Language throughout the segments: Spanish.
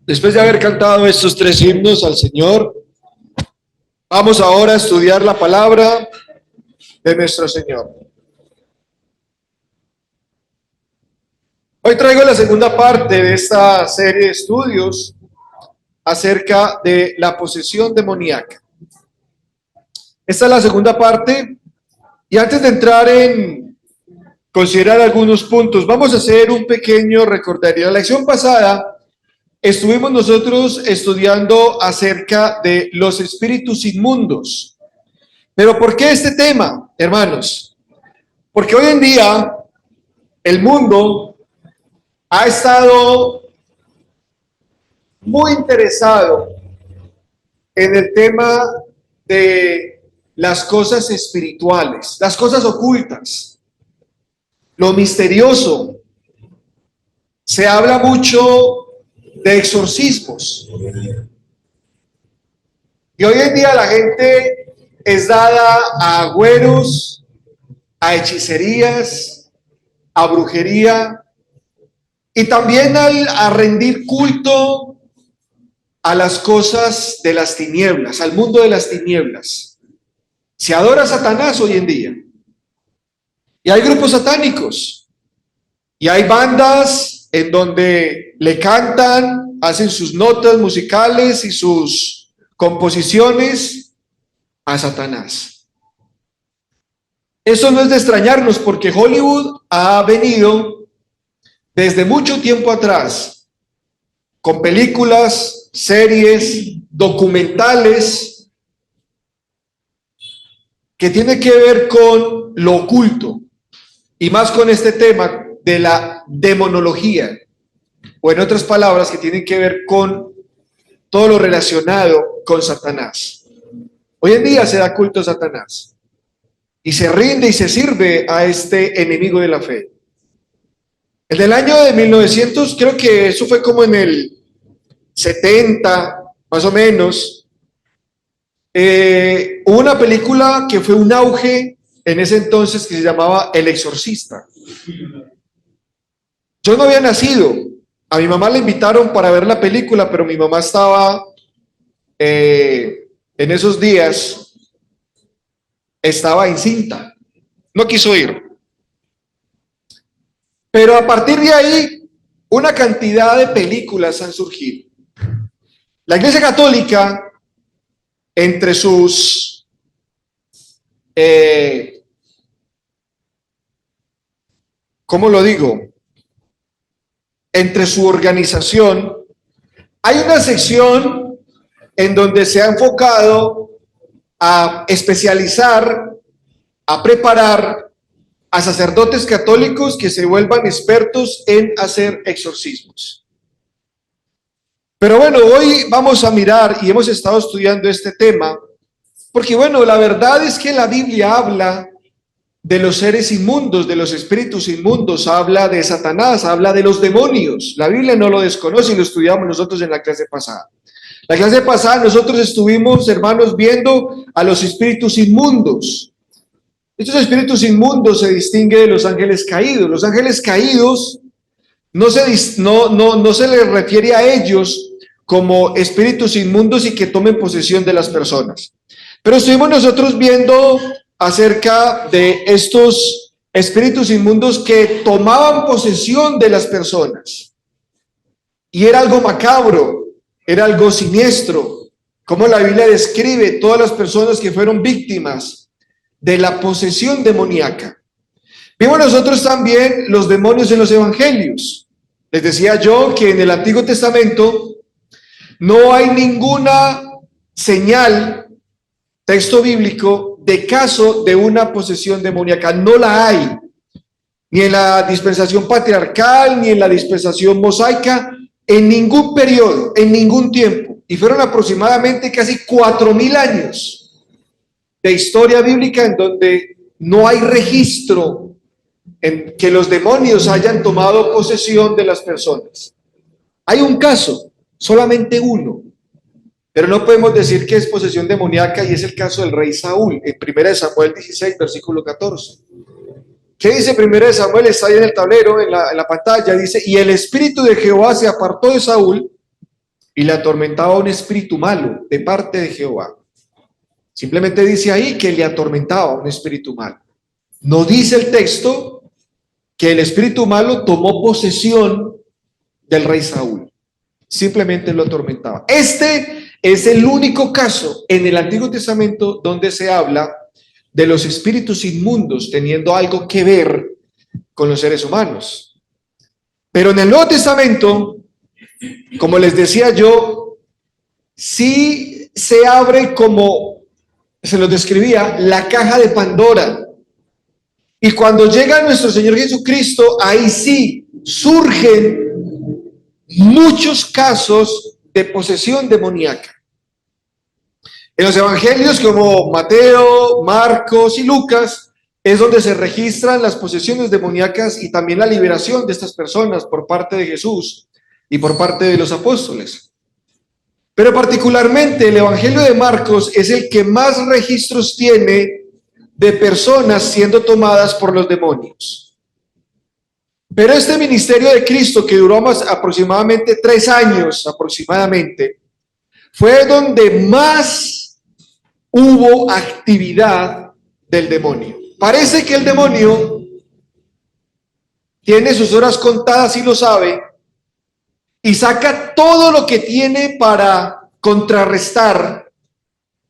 Después de haber cantado estos tres himnos al Señor, vamos ahora a estudiar la palabra de nuestro Señor. Hoy traigo la segunda parte de esta serie de estudios acerca de la posesión demoníaca. Esta es la segunda parte, y antes de entrar en considerar algunos puntos, vamos a hacer un pequeño recordatorio. La lección pasada estuvimos nosotros estudiando acerca de los espíritus inmundos. Pero ¿por qué este tema, hermanos? Porque hoy en día el mundo ha estado muy interesado en el tema de las cosas espirituales, las cosas ocultas, lo misterioso. Se habla mucho de exorcismos. Y hoy en día la gente es dada a agüeros, a hechicerías, a brujería y también a rendir culto a las cosas de las tinieblas, al mundo de las tinieblas. Se adora a Satanás hoy en día. Y hay grupos satánicos. Y hay bandas en donde le cantan, hacen sus notas musicales y sus composiciones a Satanás. Eso no es de extrañarnos, porque Hollywood ha venido desde mucho tiempo atrás con películas, series, documentales que tienen que ver con lo oculto, y más con este tema de la demonología, o en otras palabras, que tienen que ver con todo lo relacionado con Satanás. Hoy en día se da culto a Satanás y se rinde y se sirve a este enemigo de la fe. En el año de 1900, creo que eso fue como en el 70, más o menos, hubo una película que fue un auge en ese entonces que se llamaba El Exorcista. Yo no había nacido. A mi mamá le invitaron para ver la película, pero mi mamá estaba en esos días, estaba encinta. No quiso ir. Pero a partir de ahí, una cantidad de películas han surgido. La Iglesia Católica, entre sus ¿cómo lo digo? Entre su organización, hay una sección en donde se ha enfocado a especializar, a preparar a sacerdotes católicos que se vuelvan expertos en hacer exorcismos. Pero bueno, hoy vamos a mirar, y hemos estado estudiando este tema, porque bueno, la verdad es que la Biblia habla de los seres inmundos, de los espíritus inmundos, habla de Satanás, habla de los demonios. La Biblia no lo desconoce y lo estudiamos nosotros en la clase pasada. La clase pasada nosotros estuvimos, hermanos, viendo a los espíritus inmundos. Estos espíritus inmundos se distinguen de los ángeles caídos. Los ángeles caídos no se les refiere a ellos como espíritus inmundos y que tomen posesión de las personas. Pero estuvimos nosotros viendo acerca de estos espíritus inmundos que tomaban posesión de las personas. Y era algo macabro, era algo siniestro, como la Biblia describe todas las personas que fueron víctimas de la posesión demoníaca. Vimos nosotros también los demonios en los evangelios. Les decía yo que en el Antiguo Testamento no hay ninguna señal, texto bíblico, de caso de una posesión demoníaca. No la hay, ni en la dispensación patriarcal, ni en la dispensación mosaica, en ningún periodo, en ningún tiempo. Y fueron aproximadamente casi 4000 años de historia bíblica en donde no hay registro en que los demonios hayan tomado posesión de las personas. Hay un caso, solamente uno, pero no podemos decir que es posesión demoníaca, y es el caso del rey Saúl, en 1 Samuel 16, versículo 14. ¿Qué dice 1 Samuel? Está ahí en el tablero, en la pantalla, dice: y el espíritu de Jehová se apartó de Saúl, y le atormentaba un espíritu malo de parte de Jehová. Simplemente dice ahí que le atormentaba un espíritu malo. No dice el texto que el espíritu malo tomó posesión del rey Saúl. Simplemente lo atormentaba. Este es el único caso en el Antiguo Testamento donde se habla de los espíritus inmundos teniendo algo que ver con los seres humanos. Pero en el Nuevo Testamento, como les decía yo, sí se abre, como se lo describía, la caja de Pandora. Y cuando llega nuestro Señor Jesucristo, ahí sí surgen muchos casos de posesión demoníaca. En los evangelios como Mateo, Marcos y Lucas es donde se registran las posesiones demoníacas y también la liberación de estas personas por parte de Jesús y por parte de los apóstoles. Pero particularmente el evangelio de Marcos es el que más registros tiene de personas siendo tomadas por los demonios. Pero este ministerio de Cristo, que duró aproximadamente 3 años, fue donde más hubo actividad del demonio. Parece que el demonio tiene sus horas contadas y lo sabe, y saca todo lo que tiene para contrarrestar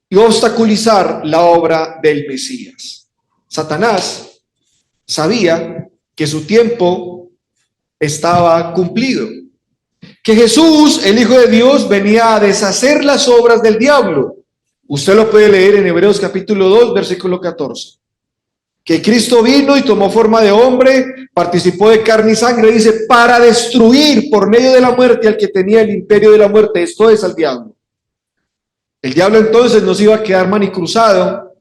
y obstaculizar la obra del Mesías. Satanás sabía que su tiempo estaba cumplido, que Jesús, el Hijo de Dios, venía a deshacer las obras del diablo. Usted lo puede leer en Hebreos capítulo 2, versículo 14. Que Cristo vino y tomó forma de hombre, participó de carne y sangre, dice, para destruir por medio de la muerte al que tenía el imperio de la muerte, esto es, al diablo. El diablo entonces no se iba a quedar manicruzado,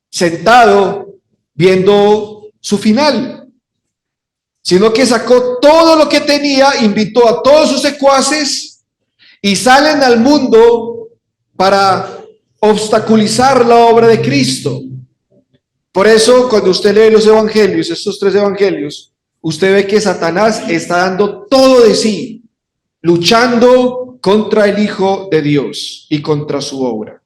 sentado, viendo su final, sino que sacó todo lo que tenía, invitó a todos sus secuaces y salen al mundo para obstaculizar la obra de Cristo. Por eso, cuando usted lee los evangelios, estos 3 evangelios, usted ve que Satanás está dando todo de sí, luchando contra el Hijo de Dios y contra su obra.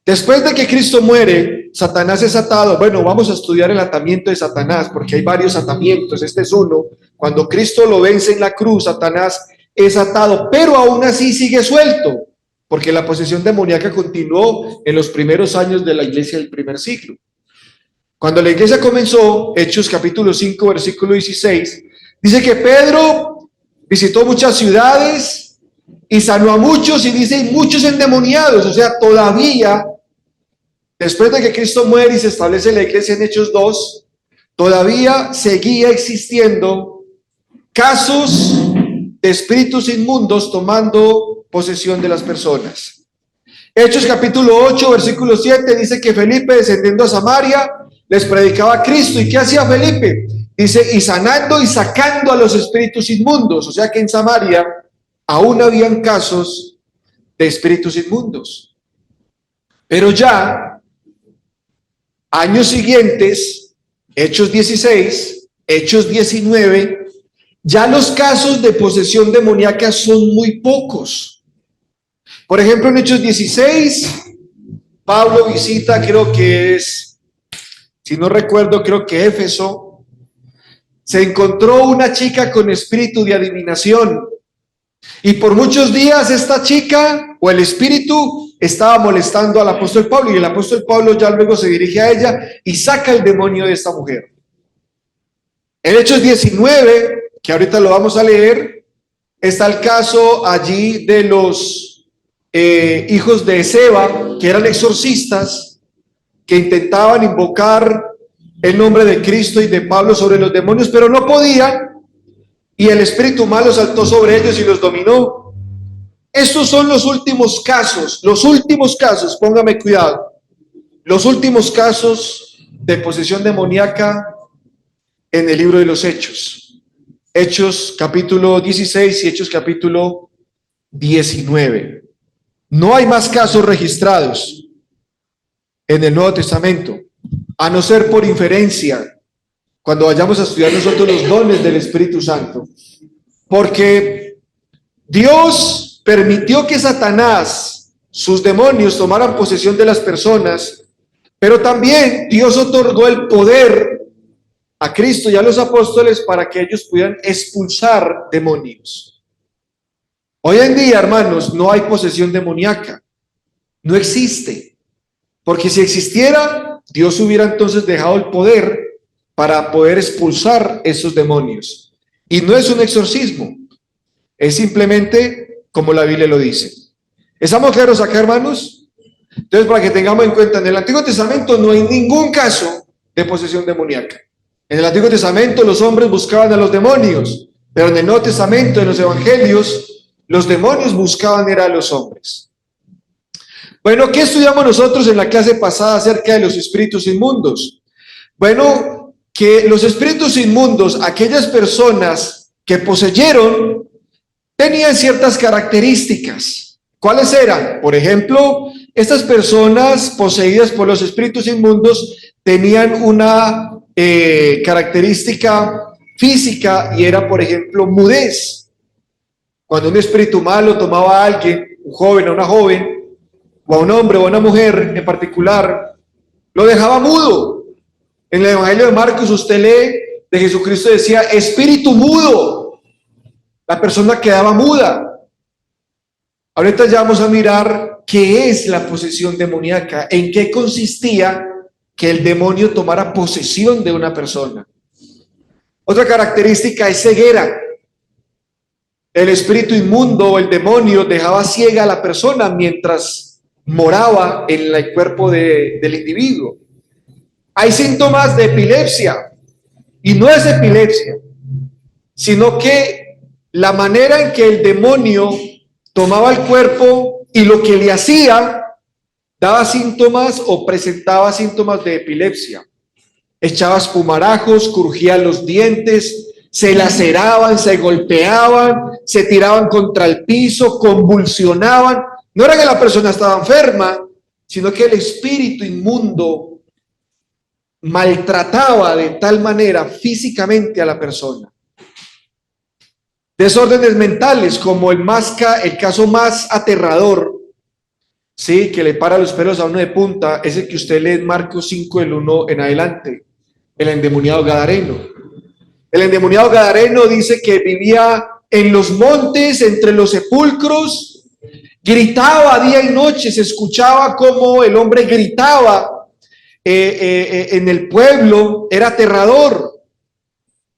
Después de que Cristo muere, Satanás es atado. Bueno, vamos a estudiar el atamiento de Satanás, porque hay varios atamientos. Este es uno. Cuando Cristo lo vence en la cruz, Satanás es atado, pero aún así sigue suelto, porque la posesión demoníaca continuó en los primeros años de la iglesia del primer siglo. Cuando la iglesia comenzó, Hechos capítulo 5, versículo 16, dice que Pedro visitó muchas ciudades y sanó a muchos, y dice, y muchos endemoniados. O sea, todavía, después de que Cristo muere y se establece la iglesia en Hechos 2, todavía seguía existiendo casos de espíritus inmundos tomando posesión de las personas. Hechos capítulo 8, versículo 7 dice que Felipe, descendiendo a Samaria, les predicaba a Cristo. ¿Y qué hacía Felipe? Dice, y sanando y sacando a los espíritus inmundos. O sea que en Samaria aún habían casos de espíritus inmundos. Pero ya, años siguientes, Hechos 16, Hechos 19, ya los casos de posesión demoníaca son muy pocos. Por ejemplo, en Hechos 16, Pablo visita, creo que es, si no recuerdo, creo que Éfeso. Se encontró una chica con espíritu de adivinación. Y por muchos días esta chica o el espíritu estaba molestando al apóstol Pablo, y el apóstol Pablo ya luego se dirige a ella y saca el demonio de esta mujer. En Hechos 19, que ahorita lo vamos a leer, está el caso allí de los hijos de Seba, que eran exorcistas, que intentaban invocar el nombre de Cristo y de Pablo sobre los demonios, pero no podían, y el espíritu malo saltó sobre ellos y los dominó. Estos son los últimos casos, póngame cuidado, los últimos casos de posesión demoníaca en el libro de los Hechos. Hechos capítulo 16 y Hechos capítulo 19. No hay más casos registrados en el Nuevo Testamento, a no ser por inferencia, cuando vayamos a estudiar nosotros los dones del Espíritu Santo. Porque Dios permitió que Satanás, sus demonios, tomaran posesión de las personas, pero también Dios otorgó el poder a Cristo y a los apóstoles para que ellos pudieran expulsar demonios. Hoy en día, hermanos, no hay posesión demoníaca. No existe. Porque si existiera, Dios hubiera entonces dejado el poder para poder expulsar esos demonios. Y no es un exorcismo. Es simplemente como la Biblia lo dice. ¿Estamos claros acá, hermanos? Entonces, para que tengamos en cuenta, en el Antiguo Testamento no hay ningún caso de posesión demoníaca. En el Antiguo Testamento los hombres buscaban a los demonios, pero en el Nuevo Testamento, en los Evangelios, los demonios buscaban era a los hombres. Bueno, ¿qué estudiamos nosotros en la clase pasada acerca de los espíritus inmundos? Bueno, que los espíritus inmundos, aquellas personas que poseyeron, tenían ciertas características. ¿Cuáles eran? Por ejemplo, estas personas poseídas por los espíritus inmundos tenían una característica física y era, por ejemplo, mudez. Cuando un espíritu malo tomaba a alguien, un joven o una joven, o a un hombre o a una mujer en particular, lo dejaba mudo. En el Evangelio de Marcos usted lee de Jesucristo decía, espíritu mudo. La persona quedaba muda. Ahorita ya vamos a mirar qué es la posesión demoníaca, en qué consistía que el demonio tomara posesión de una persona. Otra característica es ceguera. El espíritu inmundo o el demonio dejaba ciega a la persona mientras moraba en el cuerpo del individuo. Hay síntomas de epilepsia, y no es epilepsia, sino que la manera en que el demonio tomaba el cuerpo y lo que le hacía daba síntomas o presentaba síntomas de epilepsia. Echaba espumarajos, crujía los dientes, se laceraban, se golpeaban, se tiraban contra el piso, convulsionaban. No era que la persona estaba enferma, sino que el espíritu inmundo maltrataba de tal manera físicamente a la persona. Desórdenes mentales, como el caso más aterrador, sí, que le para los pelos a uno de punta, es el que usted lee en Marcos 5, del 1 en adelante, el endemoniado gadareno. El endemoniado gadareno dice que vivía en los montes, entre los sepulcros, gritaba día y noche, se escuchaba como el hombre gritaba en el pueblo, era aterrador,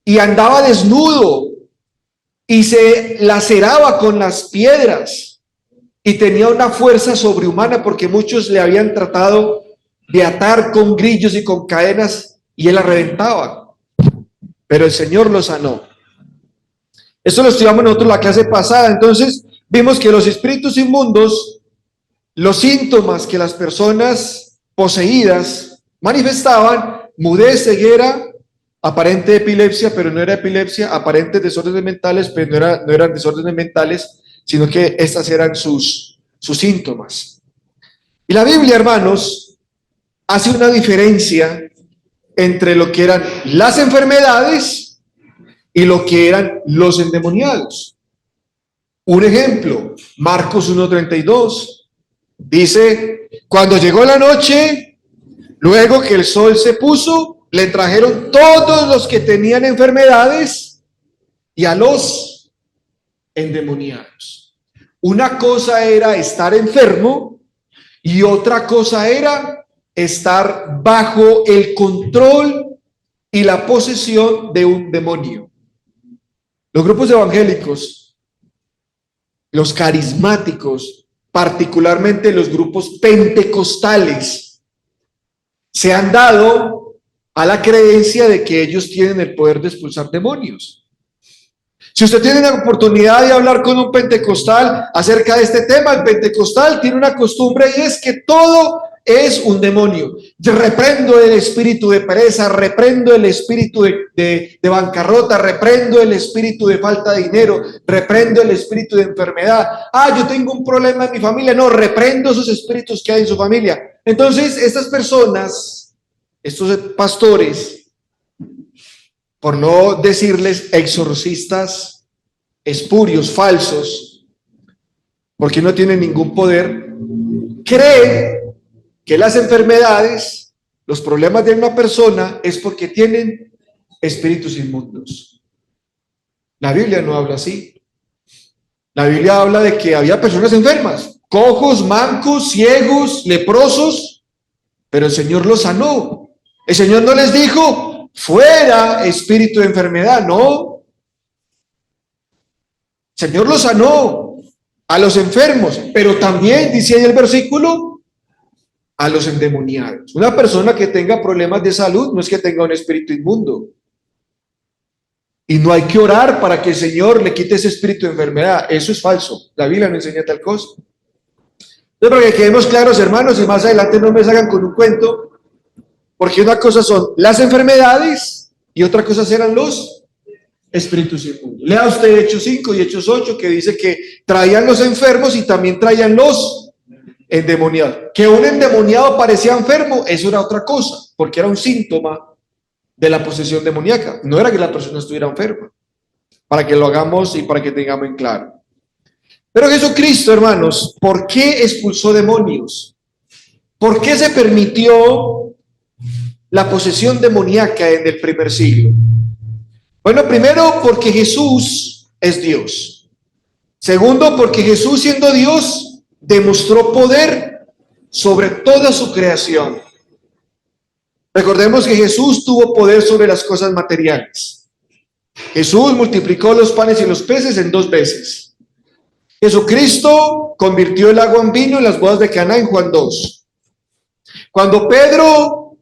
y andaba desnudo, y se laceraba con las piedras, y tenía una fuerza sobrehumana, porque muchos le habían tratado de atar con grillos y con cadenas, y él la reventaba, pero el Señor lo sanó. Eso lo estudiamos nosotros la clase pasada. Entonces vimos que los espíritus inmundos, los síntomas que las personas poseídas manifestaban: mudez, ceguera, aparente epilepsia, pero no era epilepsia, aparentes desórdenes mentales, pero no eran desórdenes mentales, sino que estas eran sus síntomas. Y la Biblia, hermanos, hace una diferencia entre lo que eran las enfermedades y lo que eran los endemoniados. Un ejemplo, Marcos 1:32, dice: cuando llegó la noche, luego que el sol se puso, le trajeron todos los que tenían enfermedades y a los endemoniados. Una cosa era estar enfermo y otra cosa era estar bajo el control y la posesión de un demonio. Los grupos evangélicos, los carismáticos, particularmente los grupos pentecostales, se han dado a la creencia de que ellos tienen el poder de expulsar demonios. Si usted tiene la oportunidad de hablar con un pentecostal acerca de este tema, el pentecostal tiene una costumbre, y es que todo es un demonio. Yo reprendo el espíritu de pereza, reprendo el espíritu de bancarrota, reprendo el espíritu de falta de dinero, reprendo el espíritu de enfermedad. Yo tengo un problema en mi familia. No, reprendo esos espíritus que hay en su familia. Entonces, estas personas, estos pastores, por no decirles exorcistas espurios, falsos, porque no tienen ningún poder, creen que las enfermedades, los problemas de una persona es porque tienen espíritus inmundos. La Biblia no habla así. La Biblia habla de que había personas enfermas, cojos, mancos, ciegos, leprosos, pero el Señor los sanó. El Señor no les dijo, fuera espíritu de enfermedad, no. El Señor los sanó a los enfermos, pero también, dice ahí el versículo, a los endemoniados. Una persona que tenga problemas de salud no es que tenga un espíritu inmundo. Y no hay que orar para que el Señor le quite ese espíritu de enfermedad. Eso es falso. La Biblia no enseña tal cosa. Entonces, para que quedemos claros, hermanos, y más adelante no me salgan con un cuento, porque una cosa son las enfermedades y otra cosa serán los espíritus inmundos. Lea usted Hechos 5 y Hechos 8, que dice que traían los enfermos y también traían los endemoniados. Que un endemoniado parecía enfermo, eso era otra cosa, porque era un síntoma de la posesión demoníaca. No era que la persona estuviera enferma, para que lo hagamos y para que tengamos en claro. Pero Jesucristo, hermanos, ¿por qué expulsó demonios? ¿Por qué se permitió la posesión demoníaca en el primer siglo? Bueno, primero, porque Jesús es Dios. Segundo, porque Jesús, siendo Dios, demostró poder sobre toda su creación. Recordemos que Jesús tuvo poder sobre las cosas materiales. Jesús multiplicó los panes y los peces en 2 veces. Jesucristo convirtió el agua en vino en las bodas de Caná en Juan 2. Cuando Pedro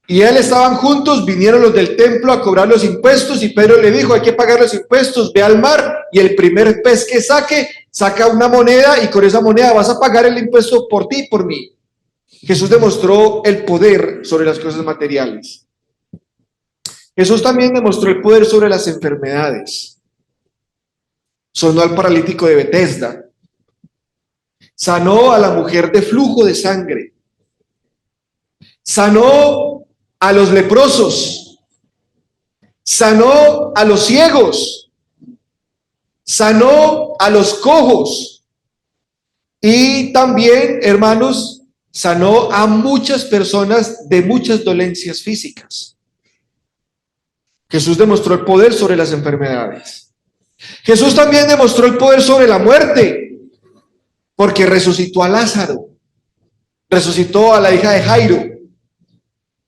y él estaban juntos, vinieron los del templo a cobrar los impuestos y Pedro le dijo, hay que pagar los impuestos, ve al mar y el primer pez que saca una moneda y con esa moneda vas a pagar el impuesto por ti y por mí. Jesús demostró el poder sobre las cosas materiales. Jesús también demostró el poder sobre las enfermedades. Sanó al paralítico de Betesda. Sanó a la mujer de flujo de sangre. Sanó a los leprosos. Sanó a los ciegos. Sanó a los cojos. Y también, hermanos, sanó a muchas personas de muchas dolencias físicas. Jesús demostró el poder sobre las enfermedades. Jesús también demostró el poder sobre la muerte, porque resucitó a Lázaro, resucitó a la hija de Jairo,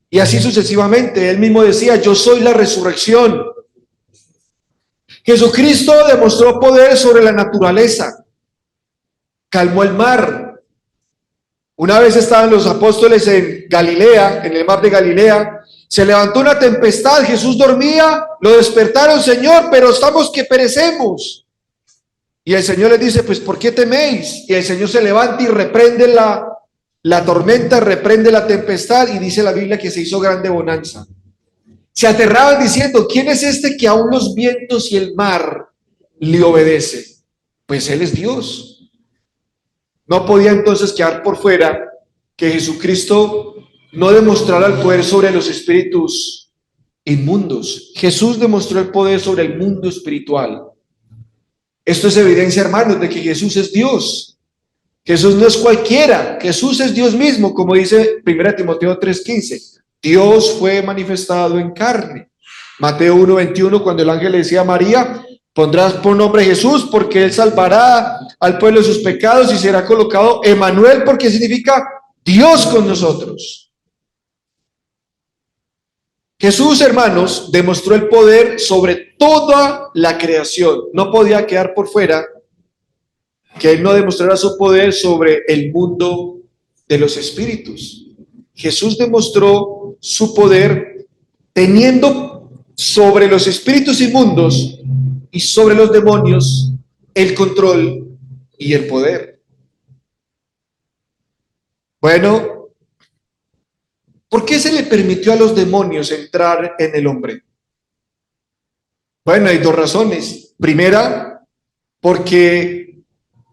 y así sucesivamente. Él mismo decía, yo soy la resurrección. Jesucristo demostró poder sobre la naturaleza, calmó el mar. Una vez estaban los apóstoles en Galilea, en el mar de Galilea, se levantó una tempestad, Jesús dormía, lo despertaron, Señor, pero estamos que perecemos. Y el Señor les dice, pues, ¿por qué teméis? Y el Señor se levanta y reprende la tormenta, reprende la tempestad, y dice la Biblia que se hizo grande bonanza. Se aterraban diciendo, ¿quién es este que aún los vientos y el mar le obedecen? Pues Él es Dios. No podía entonces quedar por fuera que Jesucristo no demostrara el poder sobre los espíritus inmundos. Jesús demostró el poder sobre el mundo espiritual. Esto es evidencia, hermanos, de que Jesús es Dios. Jesús no es cualquiera. Jesús es Dios mismo, como dice 1 Timoteo 3:15. Dios fue manifestado en carne. Mateo 1:21, cuando el ángel le decía a María, pondrás por nombre Jesús, porque Él salvará al pueblo de sus pecados y será colocado Emmanuel, porque significa Dios con nosotros. Jesús, hermanos, demostró el poder sobre toda la creación. No podía quedar por fuera que Él no demostrara su poder sobre el mundo de los espíritus. Jesús demostró su poder teniendo sobre los espíritus inmundos y sobre los demonios el control y el poder. Bueno, ¿por qué se le permitió a los demonios entrar en el hombre? Bueno, hay 2 razones. Primera, porque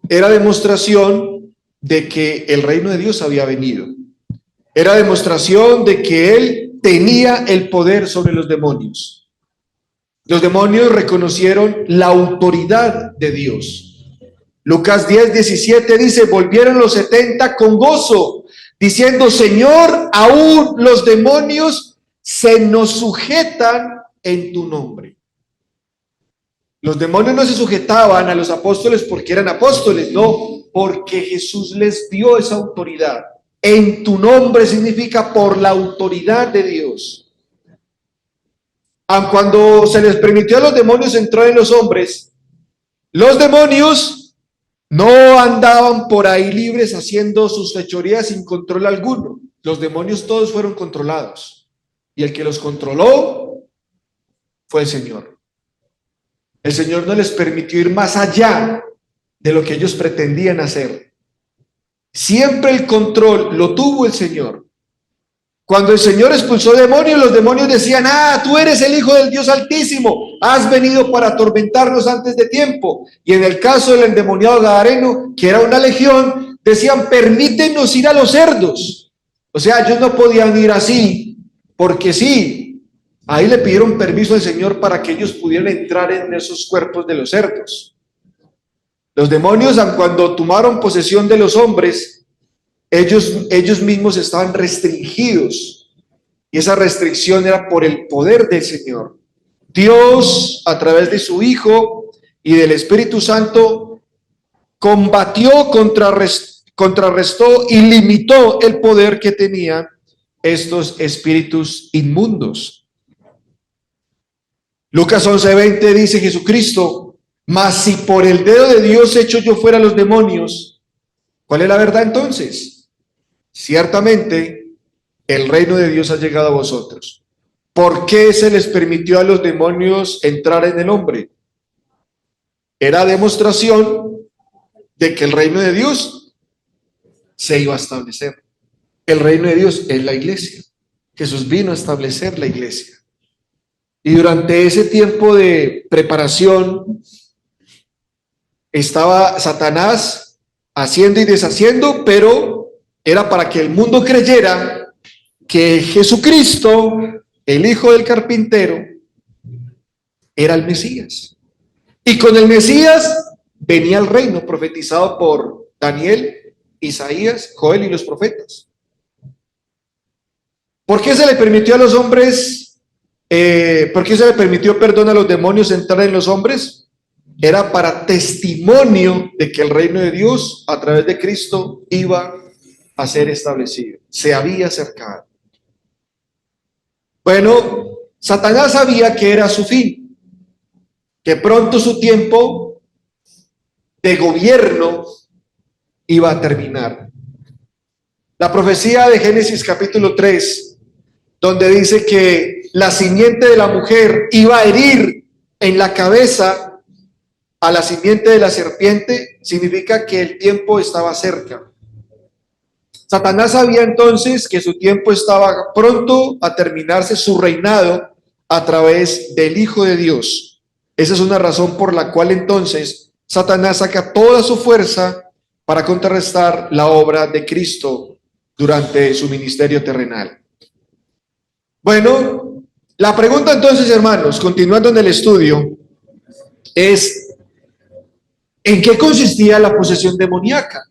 era demostración de que el reino de Dios había venido. Era demostración de que Él tenía el poder sobre los demonios. Los demonios reconocieron la autoridad de Dios. Lucas 10:17 dice: volvieron los 70 con gozo, diciendo: Señor, aún los demonios se nos sujetan en tu nombre. Los demonios no se sujetaban a los apóstoles porque eran apóstoles, no, porque Jesús les dio esa autoridad. En tu nombre significa por la autoridad de Dios. Aun cuando se les permitió a los demonios entrar en los hombres, los demonios no andaban por ahí libres haciendo sus fechorías sin control alguno. Los demonios todos fueron controlados. Y el que los controló fue el Señor. El Señor no les permitió ir más allá de lo que ellos pretendían hacer. Siempre el control lo tuvo el Señor. Cuando el Señor expulsó demonios, los demonios decían: tú eres el Hijo del Dios Altísimo, has venido para atormentarnos antes de tiempo. Y en el caso del endemoniado gadareno, que era una legión, decían: permítenos ir a los cerdos. O sea, ellos no podían ir así, porque sí. Ahí le pidieron permiso al Señor para que ellos pudieran entrar en esos cuerpos de los cerdos. Los demonios, cuando tomaron posesión de los hombres, ellos mismos estaban restringidos, y esa restricción era por el poder del Señor. Dios, a través de su Hijo y del Espíritu Santo, combatió, contrarrestó y limitó el poder que tenían estos espíritus inmundos. Lucas 11:20 dice Jesucristo: mas si por el dedo de Dios echo yo fuera los demonios, ¿cuál es la verdad entonces? Ciertamente, el reino de Dios ha llegado a vosotros. ¿Por qué se les permitió a los demonios entrar en el hombre? Era demostración de que el reino de Dios se iba a establecer. El reino de Dios es la iglesia. Jesús vino a establecer la iglesia. Y durante ese tiempo de preparación estaba Satanás haciendo y deshaciendo, pero era para que el mundo creyera que Jesucristo, el Hijo del carpintero, era el Mesías. Y con el Mesías venía el reino profetizado por Daniel, Isaías, Joel y los profetas. ¿Por qué se le permitió a los hombres, por qué se le permitió, perdón, a los demonios entrar en los hombres? Era para testimonio de que el reino de Dios, a través de Cristo, iba a ser establecido. Se había acercado. Bueno, Satanás sabía que era su fin, que pronto su tiempo de gobierno iba a terminar. La profecía de Génesis capítulo 3, donde dice que la simiente de la mujer iba a herir en la cabeza a la simiente de la serpiente, significa que el tiempo estaba cerca. Satanás sabía entonces que su tiempo estaba pronto a terminarse, su reinado a través del Hijo de Dios. Esa es una razón por la cual entonces Satanás saca toda su fuerza para contrarrestar la obra de Cristo durante su ministerio terrenal. Bueno, la pregunta entonces, hermanos, continuando en el estudio, es: ¿en qué consistía la posesión demoníaca?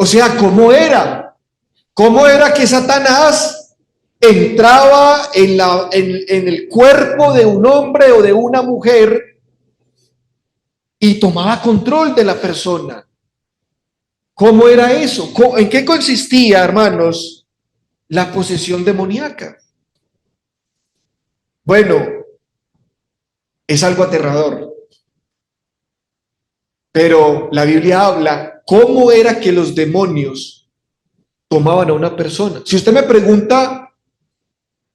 O sea, ¿cómo era? ¿Cómo era que Satanás entraba en el cuerpo de un hombre o de una mujer y tomaba control de la persona? ¿Cómo era eso? ¿En qué consistía, hermanos, la posesión demoníaca? Bueno, es algo aterrador. Pero la Biblia habla cómo era que los demonios tomaban a una persona. Si usted me pregunta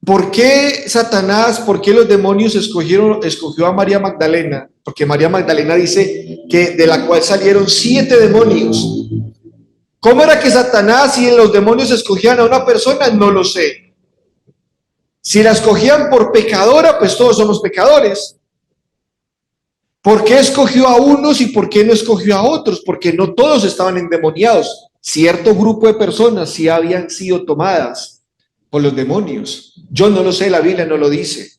por qué Satanás, por qué los demonios escogió a María Magdalena, porque María Magdalena dice que de la cual salieron 7 demonios. ¿Cómo era que Satanás y los demonios escogían a una persona? No lo sé. Si la escogían por pecadora, pues todos somos pecadores. ¿Por qué escogió a unos y por qué no escogió a otros? Porque no todos estaban endemoniados. Cierto grupo de personas sí habían sido tomadas por los demonios. Yo no lo sé, la Biblia no lo dice.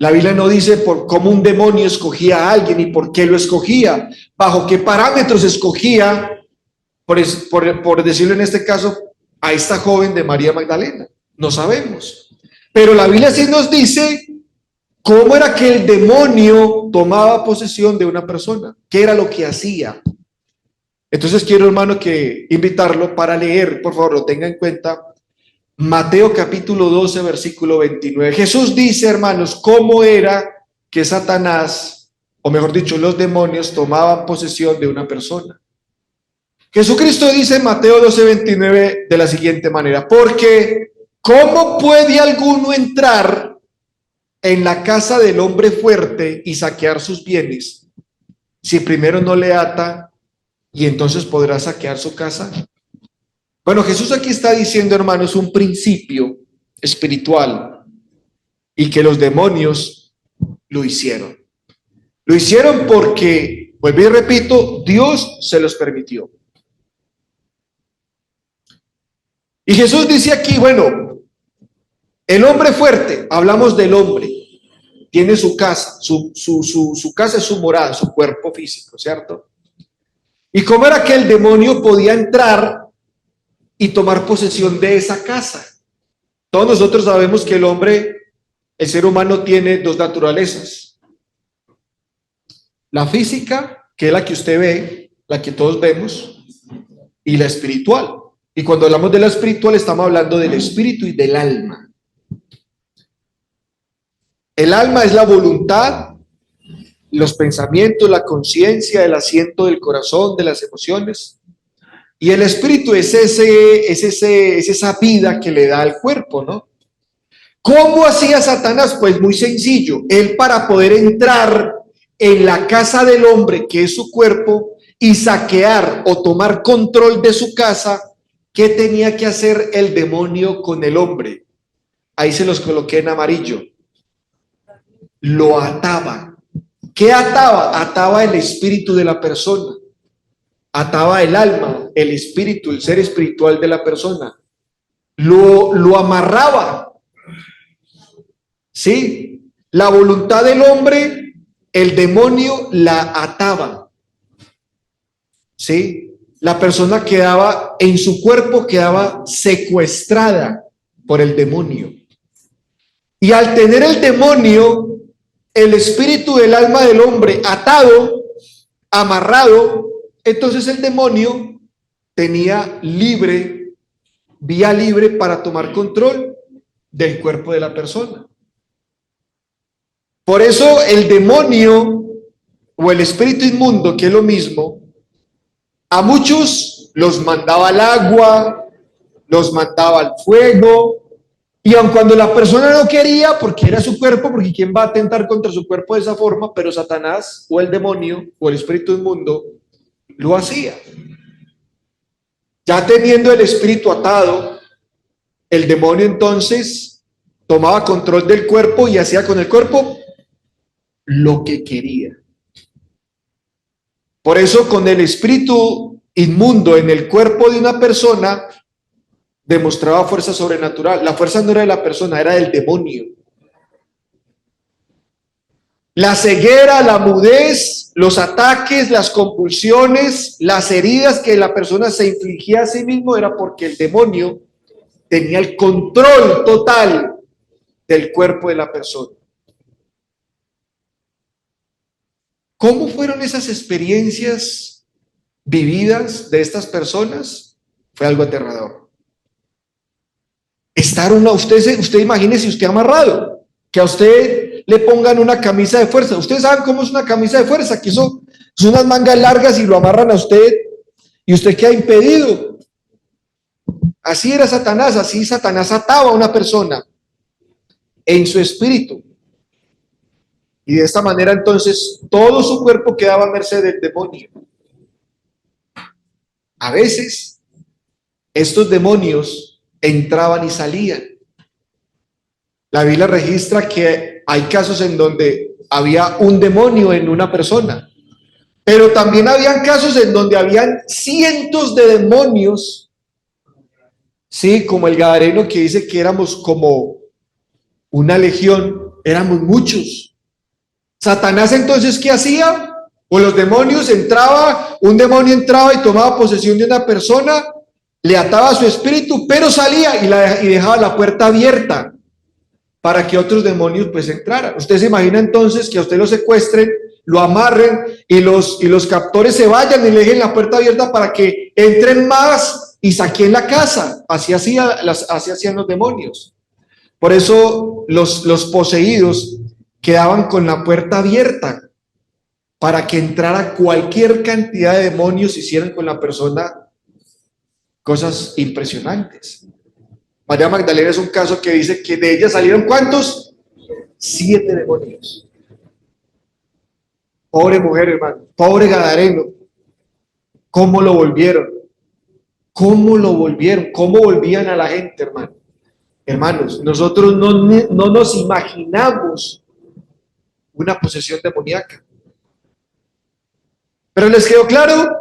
La Biblia no dice por cómo un demonio escogía a alguien y por qué lo escogía, bajo qué parámetros escogía, por decirlo en este caso, a esta joven de María Magdalena. No sabemos. Pero la Biblia sí nos dice cómo era que el demonio tomaba posesión de una persona, qué era lo que hacía. Entonces quiero, hermano, que invitarlo para leer, por favor, lo tenga en cuenta, Mateo capítulo 12, versículo 29. Jesús dice, hermanos, cómo era que Satanás, o mejor dicho, los demonios tomaban posesión de una persona. Jesucristo dice en Mateo 12, 29 de la siguiente manera, porque ¿cómo puede alguno entrar en la casa del hombre fuerte y saquear sus bienes si primero no le ata y entonces podrá saquear su casa? Bueno, Jesús aquí está diciendo, hermanos, un principio espiritual y que los demonios lo hicieron. Lo hicieron porque, vuelvo y repito, Dios se los permitió. Y Jesús dice aquí, bueno, el hombre fuerte, hablamos del hombre, tiene su casa, su casa es su morada, su cuerpo físico, ¿cierto? ¿Y cómo era que el demonio podía entrar y tomar posesión de esa casa? Todos nosotros sabemos que el hombre, el ser humano, tiene dos naturalezas. La física, que es la que usted ve, la que todos vemos, y la espiritual. Y cuando hablamos de la espiritual, estamos hablando del espíritu y del alma. El alma es la voluntad, los pensamientos, la conciencia, el asiento del corazón, de las emociones. Y el espíritu es esa vida que le da al cuerpo, ¿no? ¿Cómo hacía Satanás? Pues muy sencillo. Él, para poder entrar en la casa del hombre, que es su cuerpo, y saquear o tomar control de su casa, ¿qué tenía que hacer el demonio con el hombre? Ahí se los coloqué en amarillo. Lo ataba. ¿Qué ataba? Ataba el espíritu de la persona. Ataba el alma, el espíritu, el ser espiritual de la persona. Lo amarraba. ¿Sí? La voluntad del hombre, el demonio la ataba. ¿Sí? La persona quedaba, en su cuerpo quedaba secuestrada por el demonio. Y al tener el demonio, el espíritu del alma del hombre atado, amarrado, entonces el demonio tenía vía libre para tomar control del cuerpo de la persona. Por eso el demonio o el espíritu inmundo, que es lo mismo, a muchos los mandaba al agua, los mandaba al fuego, y aun cuando la persona no quería, porque era su cuerpo, porque ¿quién va a atentar contra su cuerpo de esa forma? Pero Satanás o el demonio o el espíritu inmundo lo hacía. Ya teniendo el espíritu atado, el demonio entonces tomaba control del cuerpo y hacía con el cuerpo lo que quería. Por eso, con el espíritu inmundo en el cuerpo de una persona, demostraba fuerza sobrenatural. La fuerza no era de la persona, era del demonio. La ceguera, la mudez, los ataques, las convulsiones, las heridas que la persona se infligía a sí mismo era porque el demonio tenía el control total del cuerpo de la persona. ¿Cómo fueron esas experiencias vividas de estas personas? Fue algo aterrador. Usted imagínese usted amarrado, que a usted le pongan una camisa de fuerza. Ustedes saben cómo es una camisa de fuerza, que eso son unas mangas largas y lo amarran a usted y usted queda impedido. Así era Satanás, así Satanás ataba a una persona en su espíritu. Y de esta manera entonces todo su cuerpo quedaba a merced del demonio. A veces estos demonios entraban y salían. La Biblia registra que hay casos en donde había un demonio en una persona, pero también habían casos en donde habían cientos de demonios, sí, como el gadareno que dice que éramos como una legión, Éramos muchos. Satanás entonces, ¿qué hacía? O los demonios un demonio entraba y tomaba posesión de una persona, le ataba su espíritu, pero salía y dejaba la puerta abierta para que otros demonios pues entraran. Usted se imagina entonces que a usted lo secuestren, lo amarren y los captores se vayan y le dejen la puerta abierta para que entren más y saquen la casa. Así hacían los demonios. Por eso los poseídos quedaban con la puerta abierta para que entrara cualquier cantidad de demonios y hicieran con la persona cosas impresionantes. María Magdalena es un caso que dice que de ella salieron ¿cuántos? 7 demonios. Pobre mujer, hermano, pobre Gadareno. ¿Cómo lo volvieron? ¿Cómo lo volvieron? ¿Cómo volvían a la gente, hermano? Hermanos, nosotros no nos imaginamos una posesión demoníaca. Pero les quedó claro,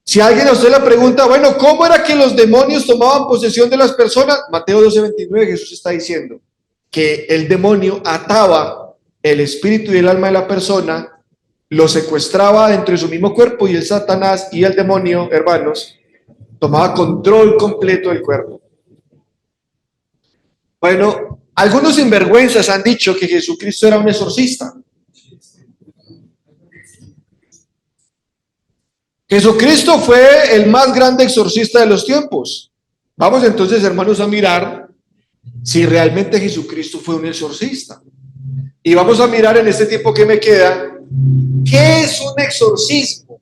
si alguien a usted le pregunta, bueno, ¿cómo era que los demonios tomaban posesión de las personas? Mateo 12:29, Jesús está diciendo que el demonio ataba el espíritu y el alma de la persona, lo secuestraba dentro de su mismo cuerpo y el Satanás y el demonio, hermanos, tomaba control completo del cuerpo. Bueno, algunos sinvergüenzas han dicho que Jesucristo era un exorcista. Jesucristo fue el más grande exorcista de los tiempos. Vamos entonces, hermanos, a mirar si realmente Jesucristo fue un exorcista. Y vamos a mirar en este tiempo que me queda, ¿qué es un exorcismo?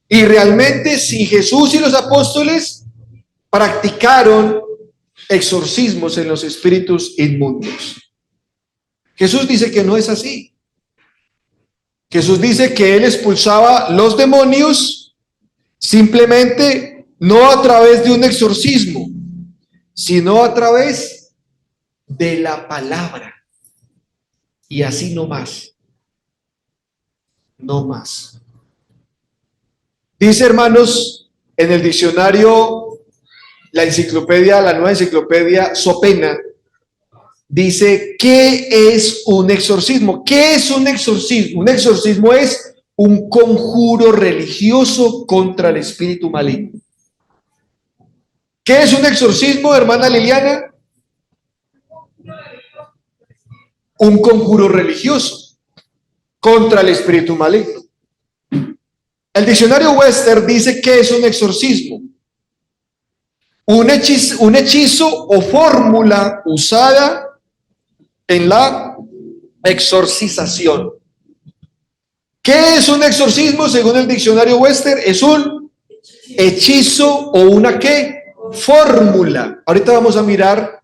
Y realmente si Jesús y los apóstoles practicaron exorcismos en los espíritus inmundos. Jesús dice que no es así. Jesús dice que él expulsaba los demonios simplemente no a través de un exorcismo, sino a través de la palabra. Y así no más. No más. Dice, hermanos, en el diccionario, la nueva enciclopedia Sopena, dice, ¿qué es un exorcismo? ¿Qué es un exorcismo? Un exorcismo es un conjuro religioso contra el espíritu maligno. ¿Qué es un exorcismo, hermana Liliana? Un conjuro religioso contra el espíritu maligno. El diccionario Webster dice que es un exorcismo. Un hechizo o fórmula usada en la exorcización. ¿Qué es un exorcismo? Según el diccionario Webster, es un hechizo o una ¿qué? Fórmula. Ahorita vamos a mirar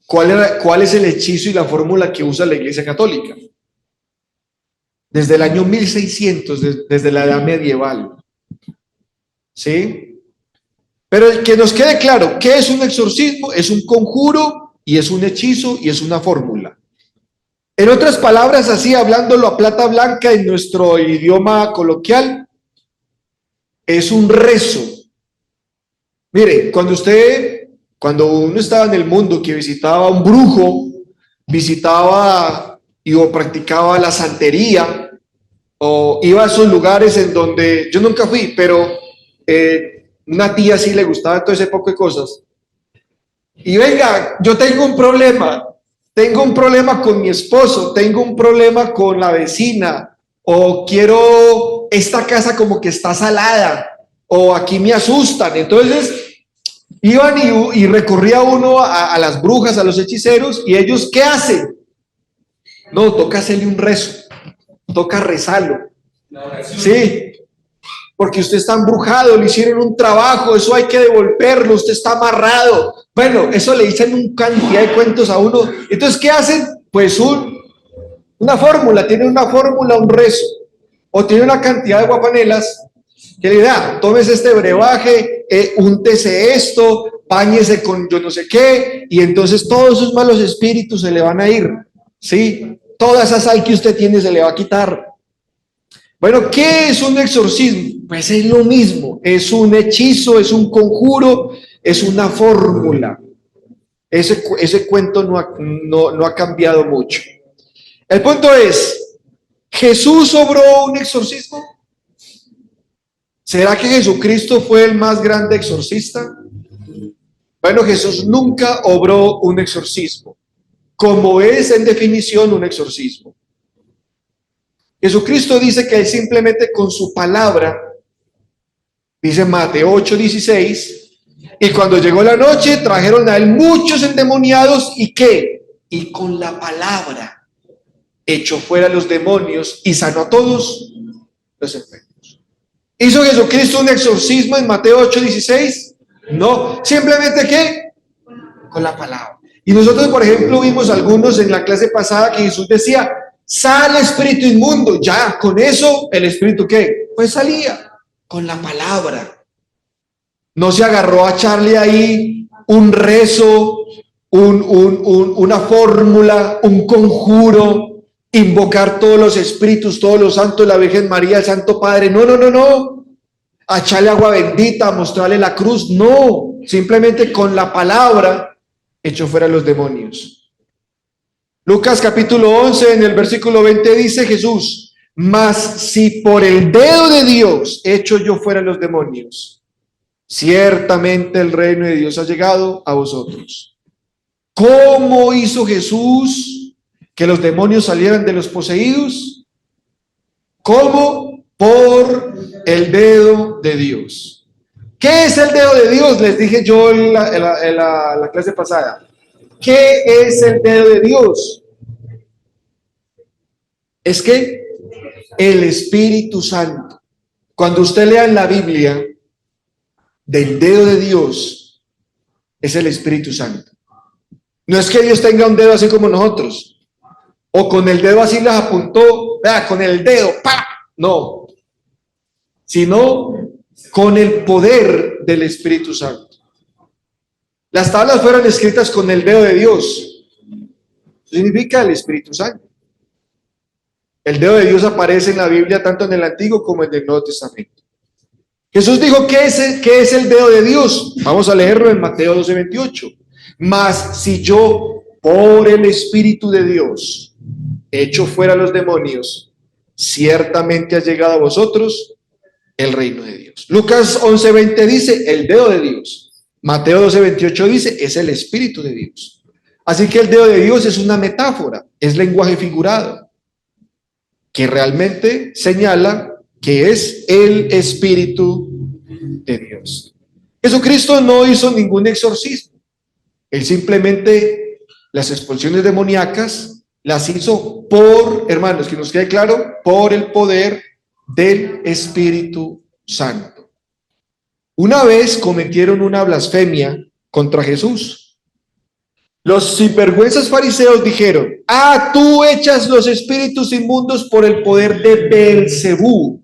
cuál es el hechizo y la fórmula que usa la Iglesia Católica. Desde el año 1600, desde la edad medieval. ¿Sí? Pero que nos quede claro, ¿qué es un exorcismo? Es un conjuro y es un hechizo y es una fórmula. En otras palabras, así hablándolo a plata blanca en nuestro idioma coloquial, es un rezo. Mire, cuando uno estaba en el mundo que visitaba a un brujo, visitaba o practicaba la santería, o iba a esos lugares en donde yo nunca fui, pero una tía sí le gustaba todo ese poco de cosas. Y venga, yo tengo un problema con mi esposo, tengo un problema con la vecina, o quiero esta casa como que está salada, o aquí me asustan. Entonces iban y recorría uno a las brujas, a los hechiceros, y ellos ¿qué hacen? No, toca hacerle un rezo, toca rezarlo. Sí, porque usted está embrujado, le hicieron un trabajo, eso hay que devolverlo, usted está amarrado. Bueno, eso le dicen una cantidad de cuentos a uno. Entonces, ¿qué hacen? Pues una fórmula, tiene una fórmula, un rezo, o tiene una cantidad de guapanelas que le da, tómese este brebaje, úntese esto, báñese con yo no sé qué, y entonces todos esos malos espíritus se le van a ir, ¿sí? Toda esa sal que usted tiene se le va a quitar. Bueno, ¿qué es un exorcismo? Pues es lo mismo, es un hechizo, es un conjuro, es una fórmula. Ese cuento no ha cambiado mucho. El punto es, ¿Jesús obró un exorcismo? ¿Será que Jesucristo fue el más grande exorcista? Bueno, Jesús nunca obró un exorcismo, como es en definición un exorcismo. Jesucristo dice que él simplemente con su palabra, dice Mateo 8:16, y cuando llegó la noche trajeron a él muchos endemoniados y ¿qué? Y con la palabra echó fuera los demonios y sanó a todos los enfermos. ¿Hizo Jesucristo un exorcismo en Mateo 8:16? No, simplemente ¿qué? Con la palabra. Y nosotros, por ejemplo, vimos algunos en la clase pasada que Jesús decía, sale espíritu inmundo. Ya, con eso, ¿el espíritu qué? Pues salía, con la palabra. No se agarró a echarle ahí un rezo, una fórmula, un conjuro, invocar todos los espíritus, todos los santos, la Virgen María, el Santo Padre. No, no, no, no. A echarle agua bendita, a mostrarle la cruz. No, simplemente con la palabra echó fuera los demonios. Lucas capítulo 11, en el versículo 20 dice Jesús, mas si por el dedo de Dios echo yo fuera los demonios, ciertamente el reino de Dios ha llegado a vosotros. ¿Cómo hizo Jesús que los demonios salieran de los poseídos? ¿Cómo? Por el dedo de Dios. ¿Qué es el dedo de Dios? Les dije yo en la clase pasada. ¿Qué es el dedo de Dios? Es que el Espíritu Santo. Cuando usted lea en la Biblia, del dedo de Dios es el Espíritu Santo. No es que Dios tenga un dedo así como nosotros, o con el dedo así les apuntó, vea, con el dedo, ¡pa! No, sino con el poder del Espíritu Santo. Las tablas fueron escritas con el dedo de Dios. Eso significa el Espíritu Santo. El dedo de Dios aparece en la Biblia tanto en el Antiguo como en el Nuevo Testamento. Jesús dijo, ¿qué es el dedo de Dios? Vamos a leerlo en Mateo 12:28. Mas si yo, por el Espíritu de Dios, echo fuera los demonios, ciertamente ha llegado a vosotros el reino de Dios. Lucas 11:20 dice, el dedo de Dios. Mateo 12:28 dice, es el Espíritu de Dios. Así que el dedo de Dios es una metáfora, es lenguaje figurado, que realmente señala que es el Espíritu de Dios. Jesucristo no hizo ningún exorcismo. Él simplemente las expulsiones demoníacas las hizo por, hermanos, que nos quede claro, por el poder del Espíritu Santo. Una vez cometieron una blasfemia contra Jesús. Los sinvergüenzas fariseos dijeron, tú echas los espíritus inmundos por el poder de Beelzebú.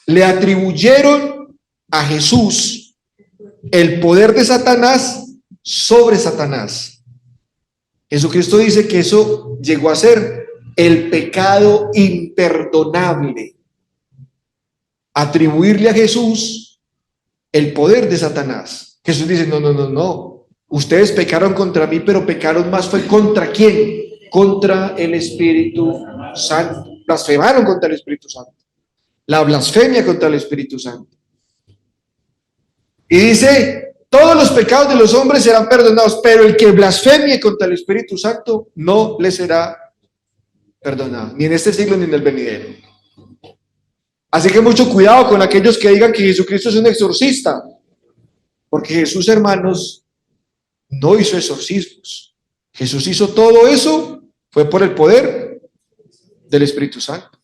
Le atribuyeron a Jesús el poder de Satanás sobre Satanás. Jesucristo dice que eso llegó a ser el pecado imperdonable. Atribuirle a Jesús el poder de Satanás. Jesús dice, no. Ustedes pecaron contra mí, pero pecaron más fue ¿contra quién? Contra el Espíritu Santo. Blasfemaron contra el Espíritu Santo. La blasfemia contra el Espíritu Santo. Y dice, todos los pecados de los hombres serán perdonados, pero el que blasfemie contra el Espíritu Santo no le será perdonado, ni en este siglo ni en el venidero. Así que mucho cuidado con aquellos que digan que Jesucristo es un exorcista, porque Jesús, hermanos, no hizo exorcismos. Jesús hizo todo eso, fue por el poder del Espíritu Santo.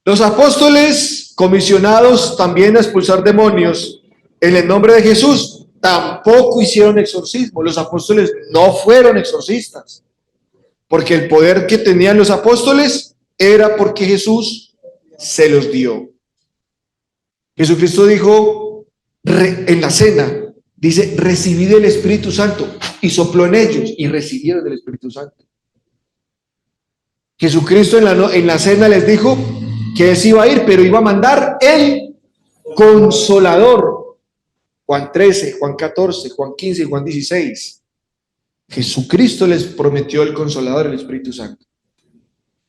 Los apóstoles comisionados también a expulsar demonios en el nombre de Jesús tampoco hicieron exorcismo. Los apóstoles no fueron exorcistas, porque el poder que tenían los apóstoles era porque Jesús se los dio. Jesucristo dijo en la cena, dice, recibid el Espíritu Santo, y sopló en ellos y recibieron el Espíritu Santo. Jesucristo en la cena les dijo que él se iba a ir, pero iba a mandar el Consolador. Juan 13, Juan 14, Juan 15 y Juan 16. Jesucristo les prometió el Consolador, el Espíritu Santo.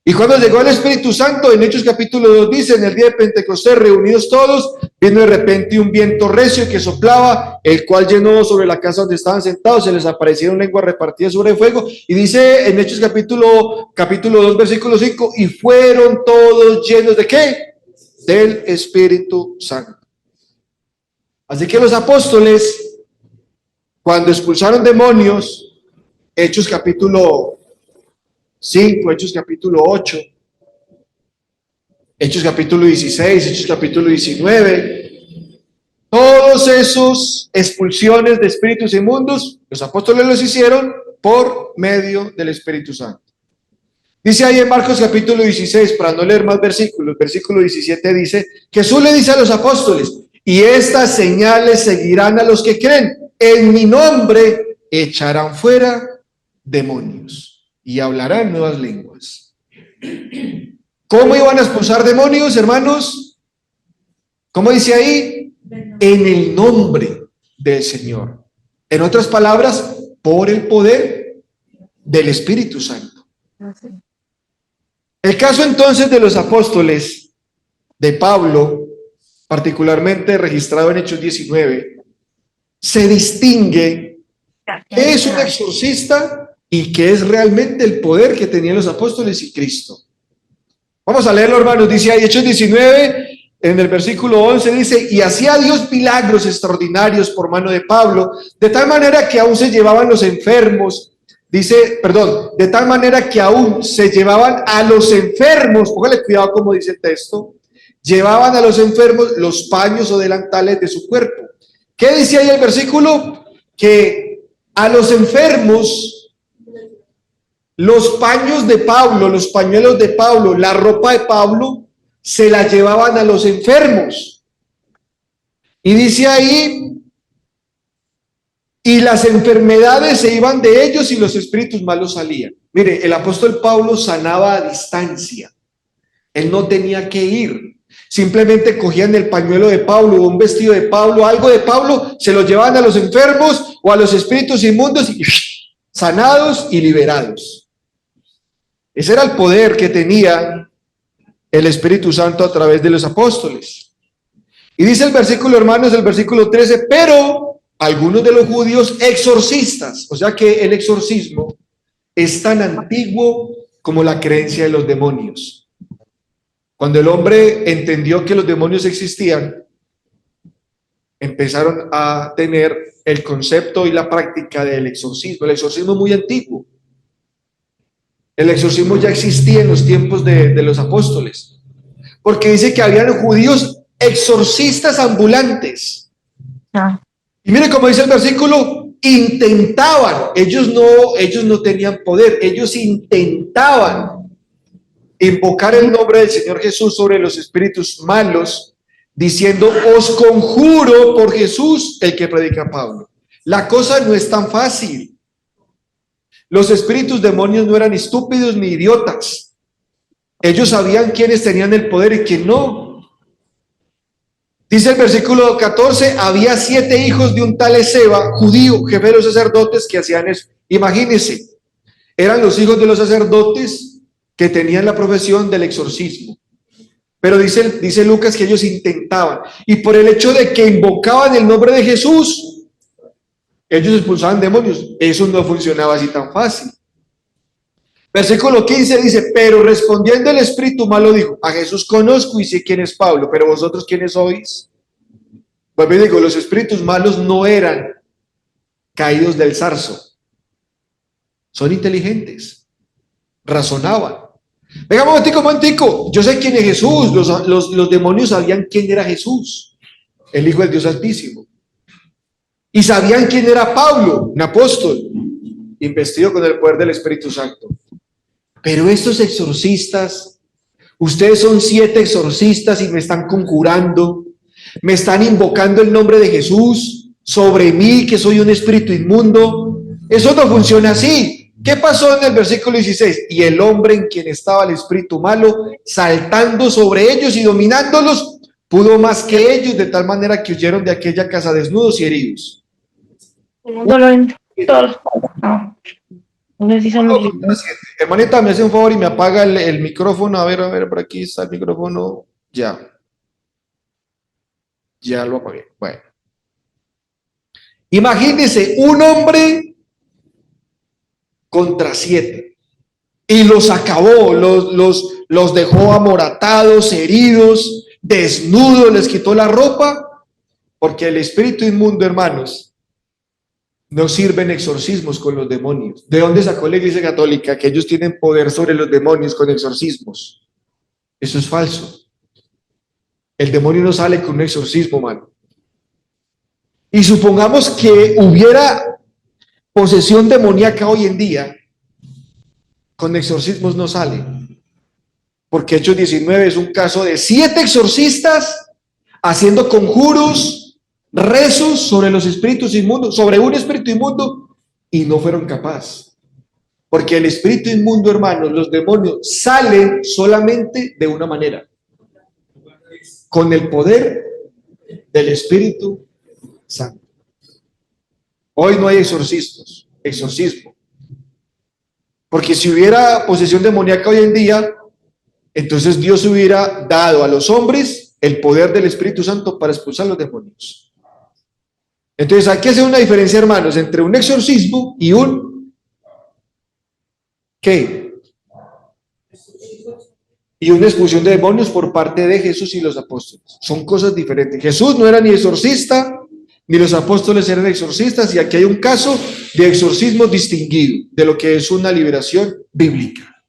Y cuando llegó el Espíritu Santo, en Hechos capítulo 2 dice, en el día de Pentecostés, reunidos todos, vino de repente un viento recio que soplaba, el cual llenó sobre la casa donde estaban sentados, se les aparecieron lenguas repartidas sobre el fuego, y dice en Hechos capítulo 2, versículo 5, y fueron todos llenos ¿de qué? Del Espíritu Santo. Así que los apóstoles, cuando expulsaron demonios, Hechos capítulo 5, Hechos capítulo 8, Hechos capítulo 16, Hechos capítulo 19, todos esos expulsiones de espíritus inmundos, los apóstoles los hicieron por medio del Espíritu Santo. Dice ahí en Marcos capítulo 16, para no leer más versículos, versículo 17 dice, Jesús le dice a los apóstoles, y estas señales seguirán a los que creen, en mi nombre echarán fuera demonios y hablarán nuevas lenguas. ¿Cómo iban a expulsar demonios, hermanos? ¿Cómo dice ahí? En el nombre del Señor. En otras palabras, por el poder del Espíritu Santo. El caso entonces de los apóstoles de Pablo, particularmente registrado en Hechos 19, se distingue qué es un exorcista y qué es realmente el poder que tenían los apóstoles y Cristo. Vamos a leerlo, hermanos. Dice ahí Hechos 19, en el versículo 11, dice, y hacía Dios milagros extraordinarios por mano de Pablo, de tal manera que aún se llevaban los enfermos, de tal manera que aún se llevaban a los enfermos, póngale cuidado como dice el texto, llevaban a los enfermos los paños o delantales de su cuerpo. ¿Qué dice ahí el versículo? Que a los enfermos, los paños de Pablo, los pañuelos de Pablo, la ropa de Pablo, se la llevaban a los enfermos. Y dice ahí, y las enfermedades se iban de ellos y los espíritus malos salían. Mire, el apóstol Pablo sanaba a distancia. Él no tenía que ir. Simplemente cogían el pañuelo de Pablo, un vestido de Pablo, algo de Pablo, se lo llevaban a los enfermos o a los espíritus inmundos y sanados y liberados. Ese era el poder que tenía el Espíritu Santo a través de los apóstoles. Y dice el versículo, hermanos, el versículo 13, pero algunos de los judíos exorcistas, o sea que el exorcismo es tan antiguo como la creencia de los demonios. Cuando el hombre entendió que los demonios existían, empezaron a tener el concepto y la práctica del exorcismo. El exorcismo es muy antiguo. El exorcismo ya existía en los tiempos de los apóstoles, porque dice que habían judíos exorcistas ambulantes. Y mire cómo dice el versículo, intentaban, ellos no tenían poder, ellos intentaban invocar el nombre del Señor Jesús sobre los espíritus malos, diciendo, os conjuro por Jesús, el que predica Pablo. La cosa no es tan fácil. Los espíritus demonios no eran estúpidos ni idiotas. Ellos sabían quiénes tenían el poder y quién no. Dice el versículo 14, había 7 hijos de un tal Esceva, judío, jefe de los sacerdotes, que hacían eso. Imagínense, eran los hijos de los sacerdotes que tenían la profesión del exorcismo. Pero dice Lucas que ellos intentaban. Y por el hecho de que invocaban el nombre de Jesús, ellos expulsaban demonios. Eso no funcionaba así tan fácil. Versículo 15 dice, pero respondiendo el espíritu malo dijo, a Jesús conozco y sé quién es Pablo, pero vosotros ¿quiénes sois? Pues me digo, los espíritus malos no eran caídos del zarzo. Son inteligentes. Razonaban. Venga, momentico. Yo sé quién es Jesús. Los demonios sabían quién era Jesús, el Hijo del Dios Altísimo. Y sabían quién era Pablo, un apóstol, investido con el poder del Espíritu Santo. Pero estos exorcistas, ustedes son 7 exorcistas y me están conjurando, me están invocando el nombre de Jesús sobre mí, que soy un espíritu inmundo. Eso no funciona así. ¿Qué pasó en el versículo 16? Y el hombre en quien estaba el espíritu malo, saltando sobre ellos y dominándolos, pudo más que ellos, de tal manera que huyeron de aquella casa desnudos y heridos. Todos. No sé si son los libros. Hermanita, me hace un favor y me apaga el micrófono. A ver, por aquí está el micrófono. Ya. Ya lo apagué. Bueno. Imagínense un hombre contra 7 y los acabó, los dejó amoratados, heridos, desnudos, les quitó la ropa, porque el espíritu inmundo, hermanos, no sirven exorcismos con los demonios. ¿De dónde sacó la Iglesia Católica que ellos tienen poder sobre los demonios con exorcismos? Eso es falso. El demonio no sale con un exorcismo, mano. Y supongamos que hubiera posesión demoníaca hoy en día, con exorcismos no sale. Porque Hechos 19 es un caso de 7 exorcistas haciendo conjuros, rezos sobre los espíritus inmundos, sobre un espíritu inmundo, y no fueron capaces. Porque el espíritu inmundo, hermanos, los demonios salen solamente de una manera: con el poder del Espíritu Santo. Hoy no hay exorcismo. Porque si hubiera posesión demoníaca hoy en día, entonces Dios hubiera dado a los hombres el poder del Espíritu Santo para expulsar los demonios. Entonces hay que hacer una diferencia, hermanos, entre un exorcismo y un ¿qué? Y una expulsión de demonios por parte de Jesús y los apóstoles. Son cosas diferentes. Jesús no era ni exorcista, ni los apóstoles eran exorcistas, y aquí hay un caso de exorcismo distinguido de lo que es una liberación bíblica.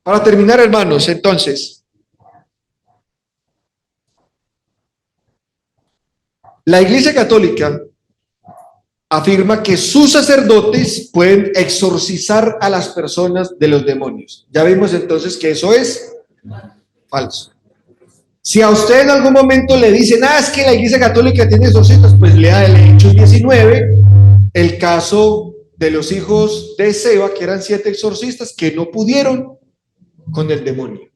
Para terminar, hermanos, entonces, la Iglesia Católica afirma que sus sacerdotes pueden exorcizar a las personas de los demonios. Ya vimos entonces que eso es falso. Si a usted en algún momento le dicen, es que la Iglesia Católica tiene exorcistas, pues lea el Hechos 19, el caso de los hijos de Seba, que eran 7 exorcistas que no pudieron con el demonio,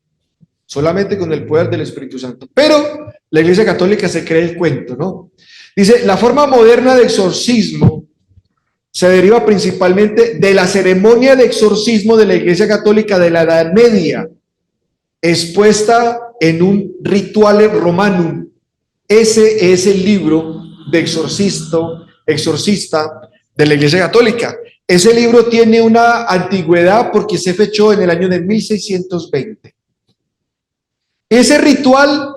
solamente con el poder del Espíritu Santo. Pero la Iglesia Católica se cree el cuento, ¿no? Dice, la forma moderna de exorcismo se deriva principalmente de la ceremonia de exorcismo de la Iglesia Católica de la Edad Media, expuesta en un Rituale Romanum. Ese es el libro de exorcista de la Iglesia Católica. Ese libro tiene una antigüedad porque se fechó en el año de 1620. Ese ritual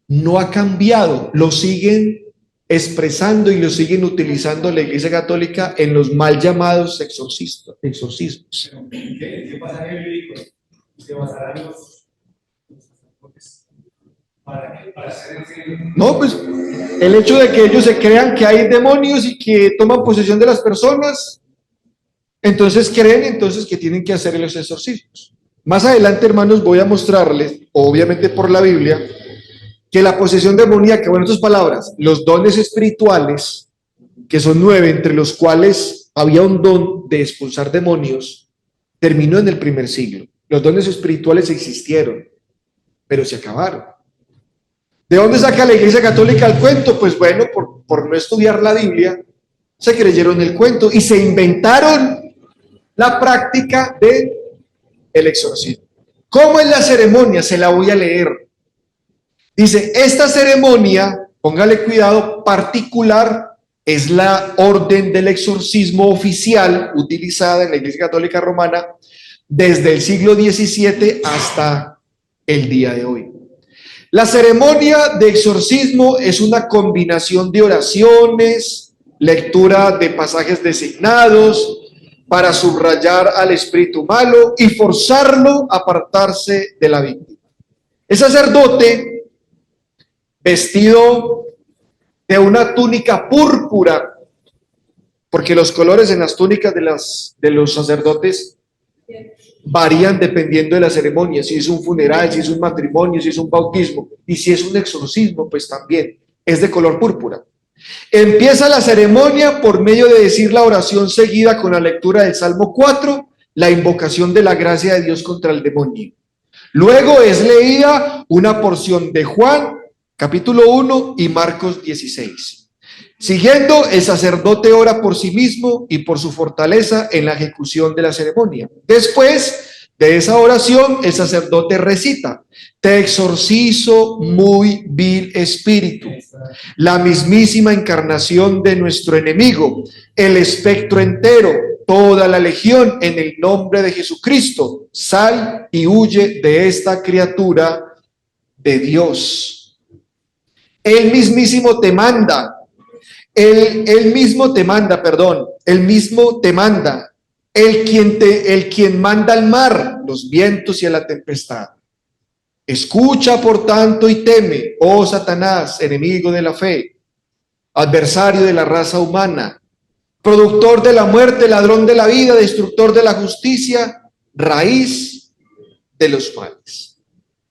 no ha cambiado, lo siguen expresando y lo siguen utilizando la Iglesia Católica en los mal llamados exorcismos. ¿Qué pasaje bíblico se basará en los para hacer No, pues el hecho de que ellos se crean que hay demonios y que toman posesión de las personas, entonces creen entonces que tienen que hacer los exorcismos. Más adelante, hermanos, voy a mostrarles, obviamente por la Biblia, que la posesión demoníaca, bueno, en otras palabras, los dones espirituales, que son 9, entre los cuales había un don de expulsar demonios, terminó en el primer siglo. Los dones espirituales existieron, pero se acabaron. ¿De dónde saca la Iglesia Católica el cuento? Pues bueno, por no estudiar la Biblia, se creyeron el cuento y se inventaron la práctica del exorcismo. ¿Cómo es la ceremonia? Se la voy a leer. Dice, esta ceremonia, póngale cuidado, particular, es la orden del exorcismo oficial utilizada en la Iglesia Católica Romana desde el siglo XVII hasta el día de hoy. La ceremonia de exorcismo es una combinación de oraciones, lectura de pasajes designados para subrayar al espíritu malo y forzarlo a apartarse de la víctima. El sacerdote, vestido de una túnica púrpura, porque los colores en las túnicas de los sacerdotes varían dependiendo de la ceremonia, si es un funeral, si es un matrimonio, si es un bautismo, y si es un exorcismo, pues también es de color púrpura. Empieza la ceremonia por medio de decir la oración seguida con la lectura del Salmo 4, la invocación de la gracia de Dios contra el demonio. Luego es leída una porción de Juan, capítulo 1 y Marcos 16. Siguiendo, el sacerdote ora por sí mismo y por su fortaleza en la ejecución de la ceremonia. Después de esa oración, el sacerdote recita: te exorcizo, muy vil espíritu, la mismísima encarnación de nuestro enemigo, el espectro entero, toda la legión, en el nombre de Jesucristo, sal y huye de esta criatura de Dios. Él mismísimo te manda. Él mismo te manda, perdón, él mismo te manda, el quien manda al mar, los vientos y a la tempestad. Escucha, por tanto, y teme, oh Satanás, enemigo de la fe, adversario de la raza humana, productor de la muerte, ladrón de la vida, destructor de la justicia, raíz de los males.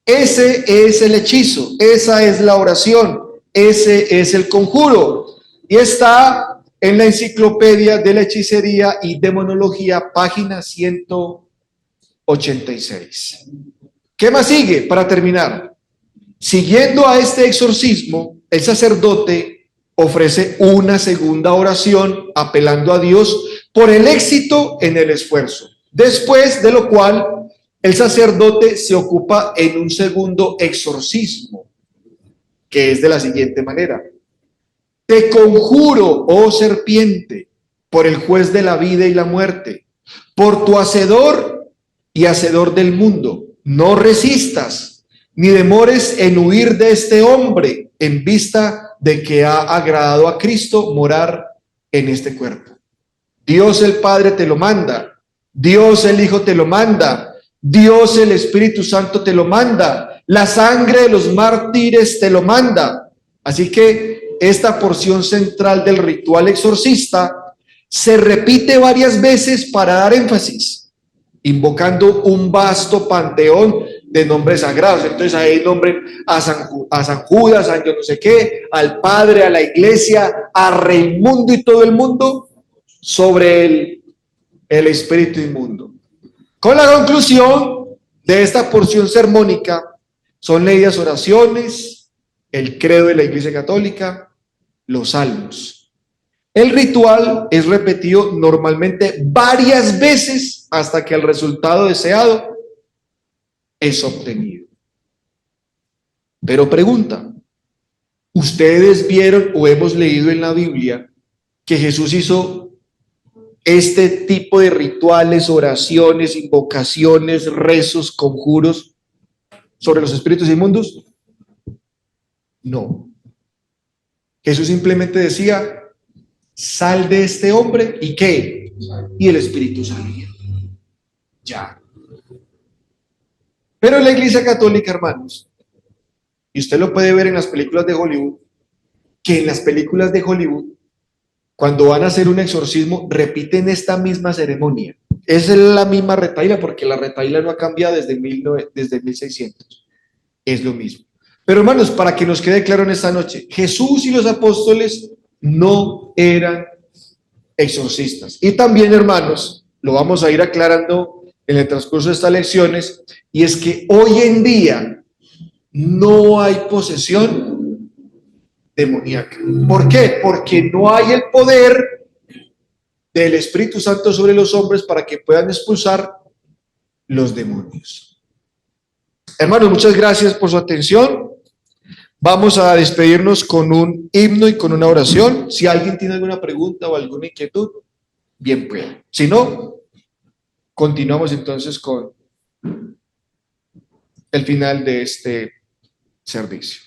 Ese es el hechizo, esa es la oración, ese es el conjuro. Y está en la Enciclopedia de la Hechicería y Demonología, página 186. ¿Qué más sigue para terminar? Siguiendo a este exorcismo, el sacerdote ofrece una segunda oración apelando a Dios por el éxito en el esfuerzo. Después de lo cual, el sacerdote se ocupa en un segundo exorcismo, que es de la siguiente manera: te conjuro, oh serpiente, por el juez de la vida y la muerte, por tu hacedor y hacedor del mundo, no resistas, ni demores en huir de este hombre, en vista de que ha agradado a Cristo morar en este cuerpo. Dios el Padre te lo manda, Dios el Hijo te lo manda, Dios el Espíritu Santo te lo manda, la sangre de los mártires te lo manda. Así que esta porción central del ritual exorcista se repite varias veces para dar énfasis, invocando un vasto panteón de nombres sagrados. Entonces ahí nombren a San Judas, a yo no sé qué, al Padre, a la Iglesia, a Raimundo y todo el mundo sobre el espíritu inmundo. Con la conclusión de esta porción sermónica son leídas oraciones, el credo de la Iglesia Católica, los salmos. El ritual es repetido normalmente varias veces hasta que el resultado deseado es obtenido. Pero pregunta, ¿ustedes vieron o hemos leído en la Biblia que Jesús hizo este tipo de rituales, oraciones, invocaciones, rezos, conjuros sobre los espíritus inmundos? No. Jesús simplemente decía: sal de este hombre, ¿y qué? Y el espíritu salía. Ya. Pero en la Iglesia Católica, hermanos, y usted lo puede ver en las películas de Hollywood, que en las películas de Hollywood, cuando van a hacer un exorcismo, repiten esta misma ceremonia. Es la misma retahíla, porque la retahíla no ha cambiado desde 1600. Es lo mismo. Pero hermanos, para que nos quede claro en esta noche, Jesús y los apóstoles no eran exorcistas. Y también, hermanos, lo vamos a ir aclarando en el transcurso de estas lecciones, y es que hoy en día no hay posesión demoníaca. ¿Por qué? Porque no hay el poder del Espíritu Santo sobre los hombres para que puedan expulsar los demonios. Hermanos, muchas gracias por su atención. Vamos a despedirnos con un himno y con una oración. Si alguien tiene alguna pregunta o alguna inquietud, bien puede. Si no, continuamos entonces con el final de este servicio.